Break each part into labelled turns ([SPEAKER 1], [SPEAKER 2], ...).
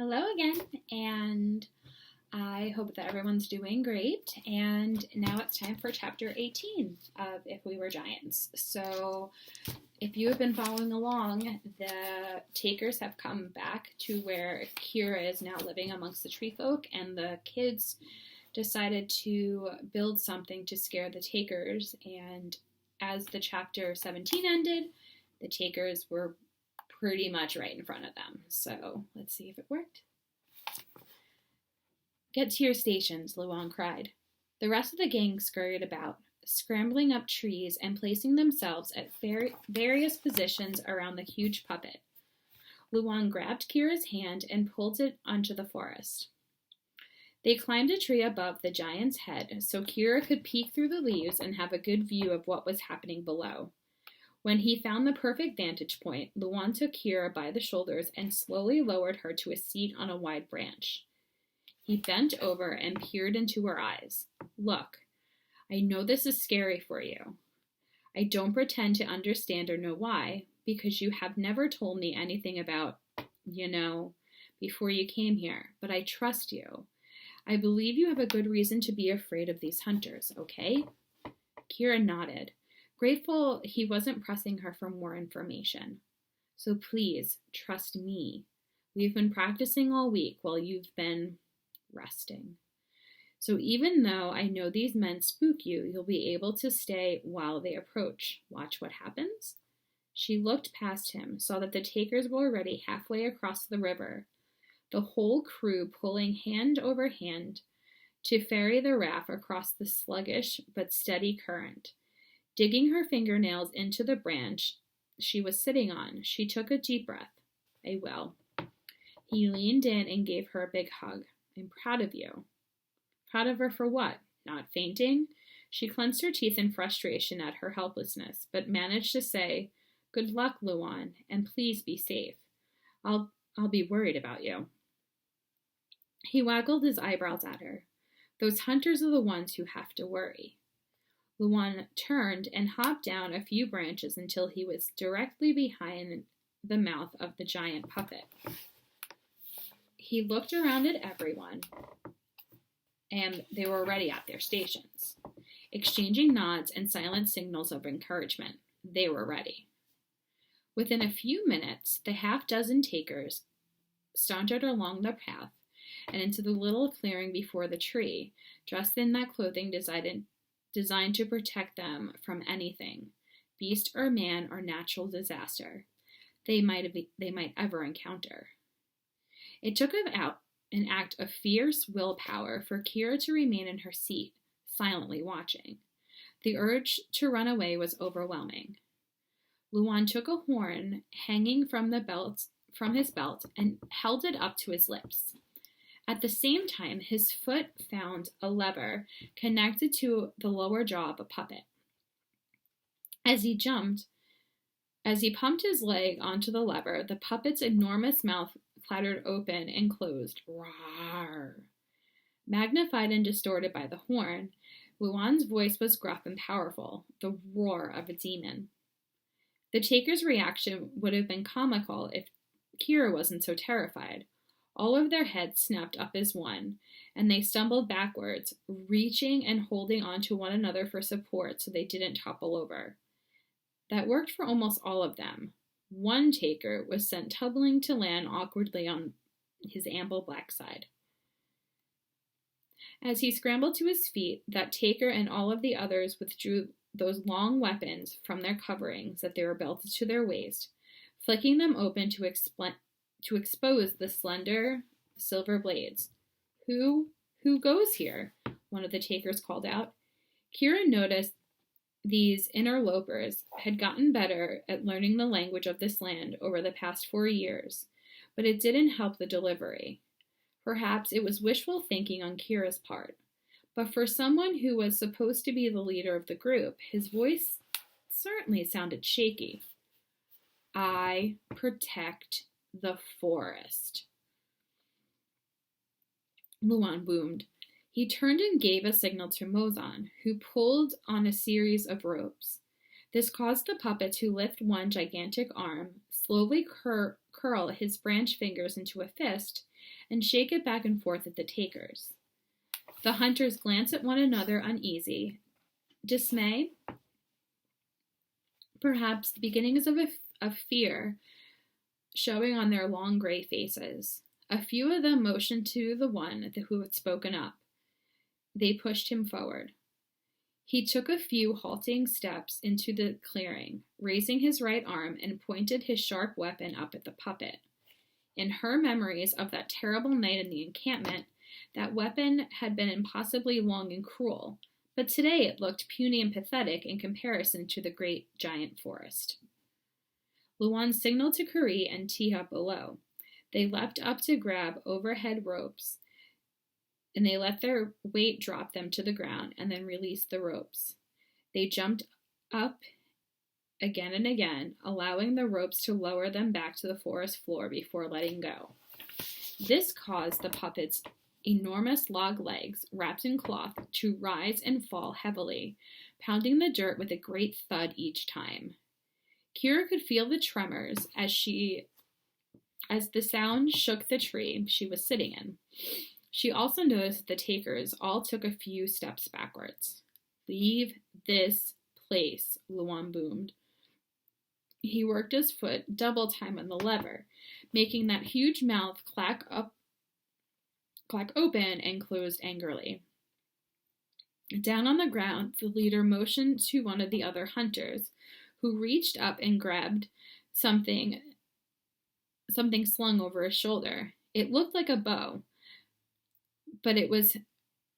[SPEAKER 1] Hello again, and I hope that everyone's doing great. And now it's time for chapter 18 of If We Were Giants. So, if you have been following along, the takers have come back to where Kira is now living amongst the tree folk, and the kids decided to build something to scare the takers. And as the chapter 17 ended, the takers were pretty much right in front of them. So let's see if it worked. Get to your stations, Luan cried. The rest of the gang scurried about, scrambling up trees and placing themselves at various positions around the huge puppet. Luan grabbed Kira's hand and pulled it onto the forest. They climbed a tree above the giant's head so Kira could peek through the leaves and have a good view of what was happening below. When he found the perfect vantage point, Luan took Kira by the shoulders and slowly lowered her to a seat on a wide branch. He bent over and peered into her eyes. Look, I know this is scary for you. I don't pretend to understand or know why, because you have never told me anything about, before you came here, but I trust you. I believe you have a good reason to be afraid of these hunters, okay? Kira nodded, grateful he wasn't pressing her for more information. So please, trust me. We've been practicing all week while you've been resting. So even though I know these men spook you, you'll be able to stay while they approach. Watch what happens. She looked past him, saw that the takers were already halfway across the river, the whole crew pulling hand over hand to ferry the raft across the sluggish but steady current. Digging her fingernails into the branch she was sitting on, she took a deep breath. I will. He leaned in and gave her a big hug. I'm proud of you. Proud of her for what? Not fainting? She clenched her teeth in frustration at her helplessness, but managed to say, Good luck, Luan, and please be safe. I'll be worried about you. He waggled his eyebrows at her. Those hunters are the ones who have to worry. Luan turned and hopped down a few branches until he was directly behind the mouth of the giant puppet. He looked around at everyone, and they were already at their stations, exchanging nods and silent signals of encouragement. They were ready. Within a few minutes, the half-dozen takers sauntered along the path and into the little clearing before the tree, dressed in that clothing designed to protect them from anything, beast or man or natural disaster, they might ever encounter. It took an act of fierce willpower for Kira to remain in her seat, silently watching. The urge to run away was overwhelming. Luan took a horn hanging from his belt and held it up to his lips. At the same time, his foot found a lever connected to the lower jaw of a puppet. As he pumped his leg onto the lever, the puppet's enormous mouth clattered open and closed. Rawr! Magnified and distorted by the horn, Luan's voice was gruff and powerful, the roar of a demon. The taker's reaction would have been comical if Kira wasn't so terrified. All of their heads snapped up as one, and they stumbled backwards, reaching and holding on to one another for support so they didn't topple over. That worked for almost all of them. One taker was sent tumbling to land awkwardly on his ample black side. As he scrambled to his feet, that taker and all of the others withdrew those long weapons from their coverings that they were belted to their waist, flicking them open to expose the slender silver blades. Who goes here? One of the takers called out. Kira noticed these interlopers had gotten better at learning the language of this land over the past 4 years, but it didn't help the delivery. Perhaps it was wishful thinking on Kira's part, but for someone who was supposed to be the leader of the group, his voice certainly sounded shaky. I protect the forest, Luan boomed. He turned and gave a signal to Mozan, who pulled on a series of ropes. This caused the puppet to lift one gigantic arm, slowly curl his branch fingers into a fist, and shake it back and forth at the takers. The hunters glance at one another uneasy. Dismay? Perhaps the beginnings of fear showing on their long gray faces. A few of them motioned to the one who had spoken up. They pushed him forward. He took a few halting steps into the clearing, raising his right arm and pointed his sharp weapon up at the puppet. In her memories of that terrible night in the encampment, that weapon had been impossibly long and cruel, but today it looked puny and pathetic in comparison to the great giant forest. Luan signaled to Kari and Tiha below. They leapt up to grab overhead ropes, and they let their weight drop them to the ground and then released the ropes. They jumped up again and again, allowing the ropes to lower them back to the forest floor before letting go. This caused the puppet's enormous log legs, wrapped in cloth, to rise and fall heavily, pounding the dirt with a great thud each time. Kira could feel the tremors as the sound shook the tree she was sitting in. She also noticed that the takers all took a few steps backwards. "Leave this place," Luan boomed. He worked his foot double time on the lever, making that huge mouth clack open and closed angrily. Down on the ground, the leader motioned to one of the other hunters, who reached up and grabbed something slung over his shoulder. It looked like a bow, but it was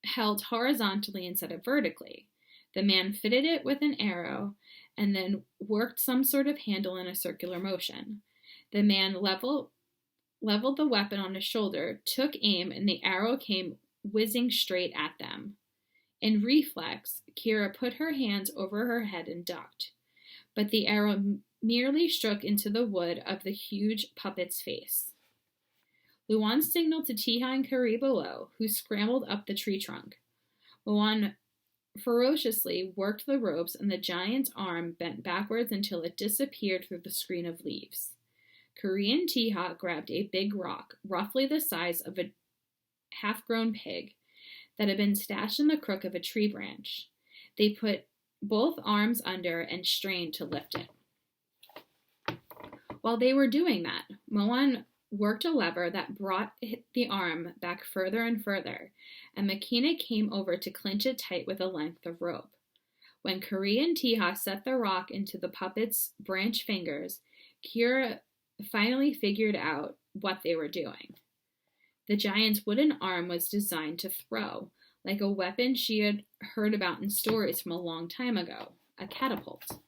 [SPEAKER 1] held horizontally instead of vertically. The man fitted it with an arrow and then worked some sort of handle in a circular motion. The man leveled the weapon on his shoulder, took aim, and the arrow came whizzing straight at them. In reflex, Kira put her hands over her head and ducked, but the arrow merely struck into the wood of the huge puppet's face. Luan signaled to Tiha and Kari below, who scrambled up the tree trunk. Luan ferociously worked the ropes, and the giant's arm bent backwards until it disappeared through the screen of leaves. Kari and Tiha grabbed a big rock, roughly the size of a half-grown pig, that had been stashed in the crook of a tree branch. They put both arms under and strained to lift it. While they were doing that, Moan worked a lever that brought the arm back further and further, and Makina came over to clinch it tight with a length of rope. When Kari and Tiha set the rock into the puppet's branch fingers, Kira finally figured out what they were doing. The giant's wooden arm was designed to throw, like a weapon she had heard about in stories from a long time ago, a catapult.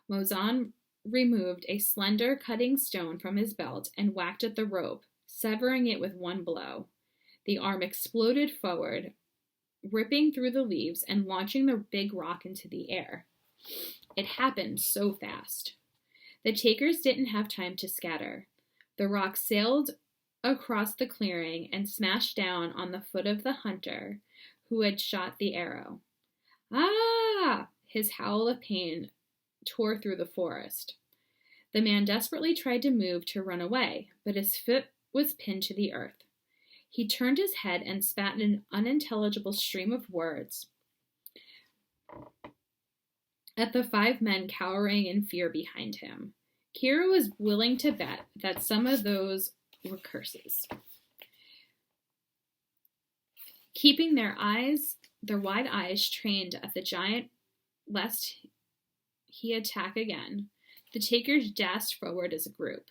[SPEAKER 1] Mozan removed a slender cutting stone from his belt and whacked at the rope, severing it with one blow. The arm exploded forward, ripping through the leaves and launching the big rock into the air. It happened so fast. The takers didn't have time to scatter. The rock sailed across the clearing and smashed down on the foot of the hunter who had shot the arrow. "Ah!" His howl of pain tore through the forest. The man desperately tried to move to run away, but his foot was pinned to the earth. He turned his head and spat an unintelligible stream of words at the 5 men cowering in fear behind him. Kira was willing to bet that some of those were curses. Keeping their wide eyes trained at the giant lest he attack again, the takers dashed forward as a group.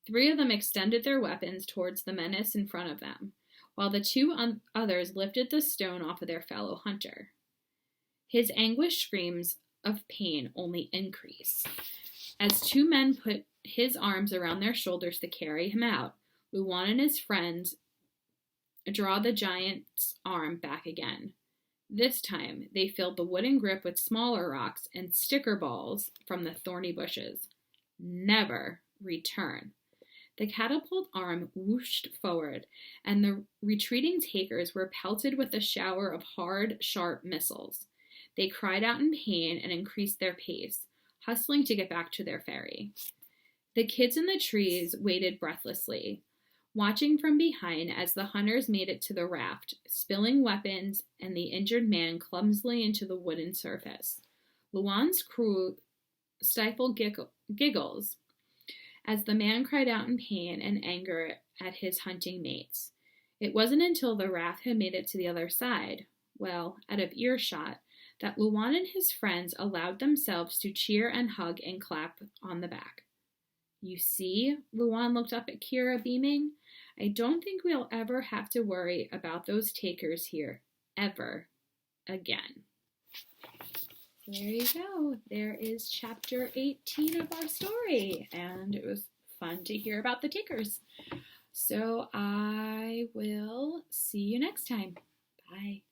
[SPEAKER 1] 3 of them extended their weapons towards the menace in front of them, while the 2 others lifted the stone off of their fellow hunter. His anguished screams of pain only increased. As 2 men put his arms around their shoulders to carry him out, Luan and his friends draw the giant's arm back again. This time, they filled the wooden grip with smaller rocks and sticker balls from the thorny bushes. Never return. The catapult arm whooshed forward, and the retreating takers were pelted with a shower of hard, sharp missiles. They cried out in pain and increased their pace, hustling to get back to their ferry. The kids in the trees waited breathlessly. watching from behind as the hunters made it to the raft, spilling weapons and the injured man clumsily into the wooden surface. Luan's crew stifled giggles as the man cried out in pain and anger at his hunting mates. It wasn't until the raft had made it to the other side, well, out of earshot, that Luan and his friends allowed themselves to cheer and hug and clap on the back. You see, Luan looked up at Kira, beaming. I don't think we'll ever have to worry about those takers here, ever again. So there you go. There is chapter 18 of our story, and it was fun to hear about the takers. So I will see you next time. Bye.